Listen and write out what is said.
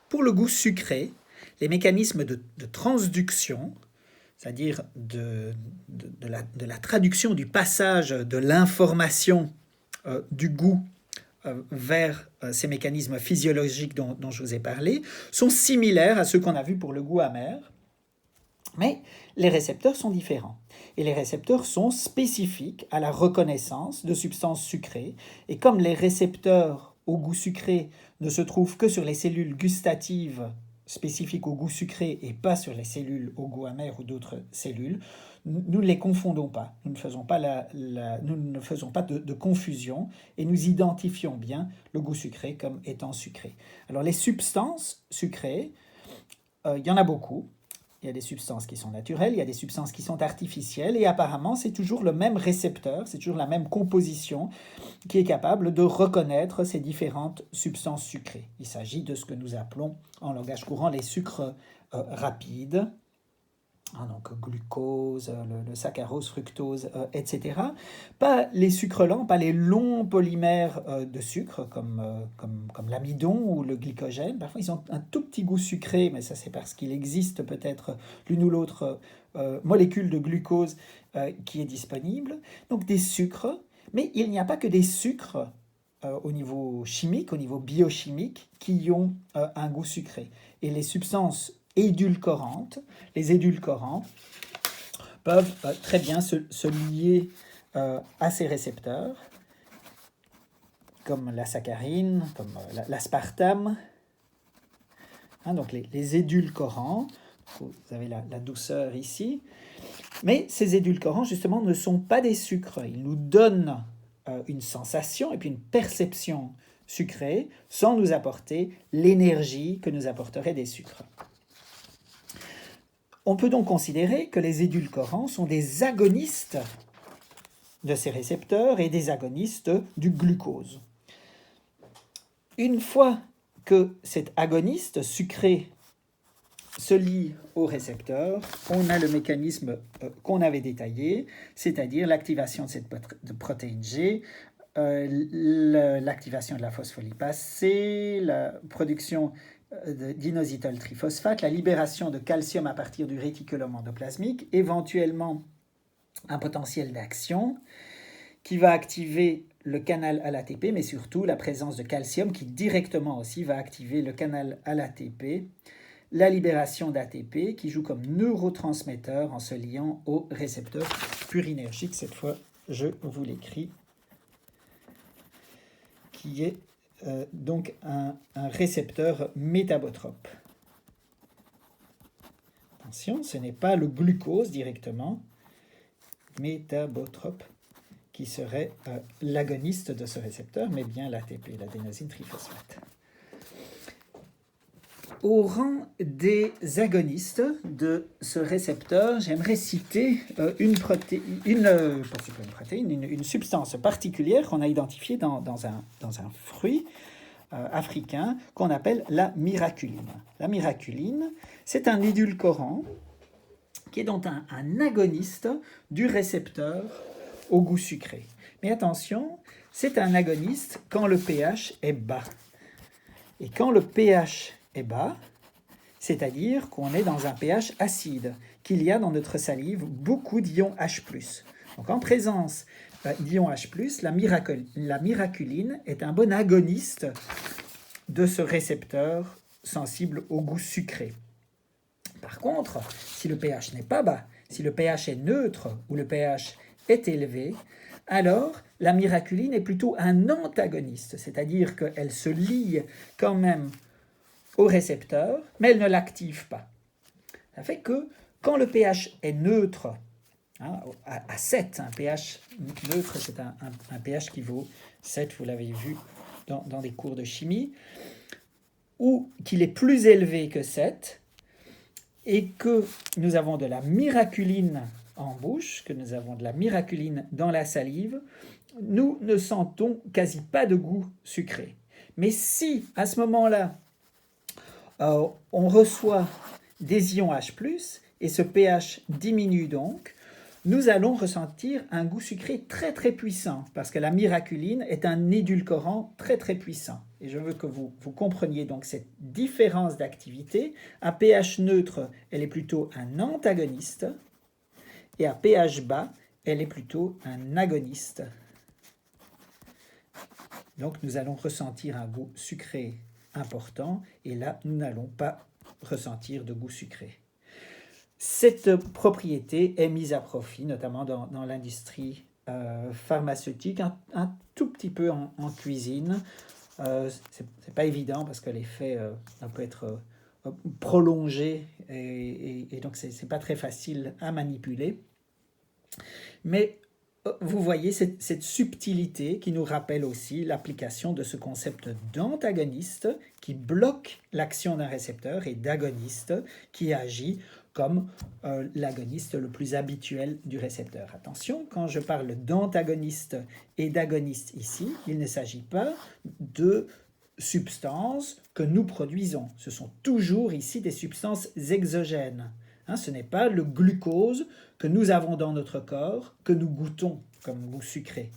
Pour le goût sucré, les mécanismes de transduction, c'est-à-dire de la traduction du passage de l'information du goût vers ces mécanismes physiologiques dont je vous ai parlé, sont similaires à ceux qu'on a vus pour le goût amer, mais les récepteurs sont différents. Et les récepteurs sont spécifiques à la reconnaissance de substances sucrées. Et comme les récepteurs au goût sucré ne se trouvent que sur les cellules gustatives spécifiques au goût sucré et pas sur les cellules au goût amer ou d'autres cellules, nous ne les confondons pas. Nous ne faisons pas, de confusion et nous identifions bien le goût sucré comme étant sucré. Alors les substances sucrées, il y en a beaucoup. Il y a des substances qui sont naturelles, il y a des substances qui sont artificielles, et apparemment c'est toujours le même récepteur, c'est toujours la même composition qui est capable de reconnaître ces différentes substances sucrées. Il s'agit de ce que nous appelons en langage courant les sucres rapides, donc glucose, le saccharose, fructose, etc. Pas les sucres lents, pas les longs polymères de sucre comme l'amidon ou le glycogène. Parfois, ils ont un tout petit goût sucré, mais ça c'est parce qu'il existe peut-être l'une ou l'autre molécule de glucose qui est disponible. Donc des sucres, mais il n'y a pas que des sucres au niveau chimique, au niveau biochimique, qui ont un goût sucré. Et les substances édulcorantes, les édulcorants peuvent très bien se lier à ces récepteurs, comme la saccharine, comme l'aspartame. Donc les édulcorants, vous avez la douceur ici, mais ces édulcorants justement ne sont pas des sucres, ils nous donnent une sensation et puis une perception sucrée sans nous apporter l'énergie que nous apporteraient des sucres. On peut donc considérer que les édulcorants sont des agonistes de ces récepteurs et des agonistes du glucose. Une fois que cet agoniste sucré se lie au récepteur, on a le mécanisme qu'on avait détaillé, c'est-à-dire l'activation de cette protéine G, l'activation de la phospholipase C, la production d'inositol triphosphate, la libération de calcium à partir du réticulum endoplasmique, éventuellement un potentiel d'action qui va activer le canal à l'ATP, mais surtout la présence de calcium qui directement aussi va activer le canal à l'ATP, la libération d'ATP qui joue comme neurotransmetteur en se liant au récepteur purinergique. Cette fois, je vous l'écris, qui est donc un récepteur métabotrope. Attention, ce n'est pas le glucose directement, métabotrope, qui serait l'agoniste de ce récepteur, mais bien l'ATP, l'adénosine triphosphate. Au rang des agonistes de ce récepteur, j'aimerais citer une substance particulière qu'on a identifiée dans un fruit africain qu'on appelle la miraculine. La miraculine, c'est un édulcorant qui est donc un agoniste du récepteur au goût sucré. Mais attention, c'est un agoniste quand le pH est bas. Et quand le pH est bas, c'est-à-dire qu'on est dans un pH acide, qu'il y a dans notre salive beaucoup d'ions H+. Donc en présence d'ions H+, la miraculine est un bon agoniste de ce récepteur sensible au goût sucré. Par contre, si le pH n'est pas bas, si le pH est neutre ou le pH est élevé, alors la miraculine est plutôt un antagoniste, c'est-à-dire qu'elle se lie quand même au récepteur, mais elle ne l'active pas. Ça fait que quand le pH est neutre, à 7, un pH neutre, c'est un pH qui vaut 7, vous l'avez vu dans des cours de chimie, ou qu'il est plus élevé que 7, et que nous avons de la miraculine en bouche, que nous avons de la miraculine dans la salive, nous ne sentons quasi pas de goût sucré. Mais si, à ce moment-là, on reçoit des ions H+, et ce pH diminue donc, nous allons ressentir un goût sucré très très puissant, parce que la miraculine est un édulcorant très très puissant. et je veux que vous compreniez donc cette différence d'activité. À pH neutre, elle est plutôt un antagoniste, et à pH bas, elle est plutôt un agoniste. Donc nous allons ressentir un goût sucré important, et là, nous n'allons pas ressentir de goût sucré. Cette propriété est mise à profit, notamment dans l'industrie pharmaceutique, un tout petit peu en cuisine. C'est pas évident parce que l'effet peut être prolongé et donc c'est pas très facile à manipuler. Mais vous voyez cette subtilité qui nous rappelle aussi l'application de ce concept d'antagoniste qui bloque l'action d'un récepteur et d'agoniste qui agit comme l'agoniste le plus habituel du récepteur. Attention, quand je parle d'antagoniste et d'agoniste ici, il ne s'agit pas de substances que nous produisons. Ce sont toujours ici des substances exogènes. Ce n'est pas le glucose que nous avons dans notre corps que nous goûtons comme goût sucré.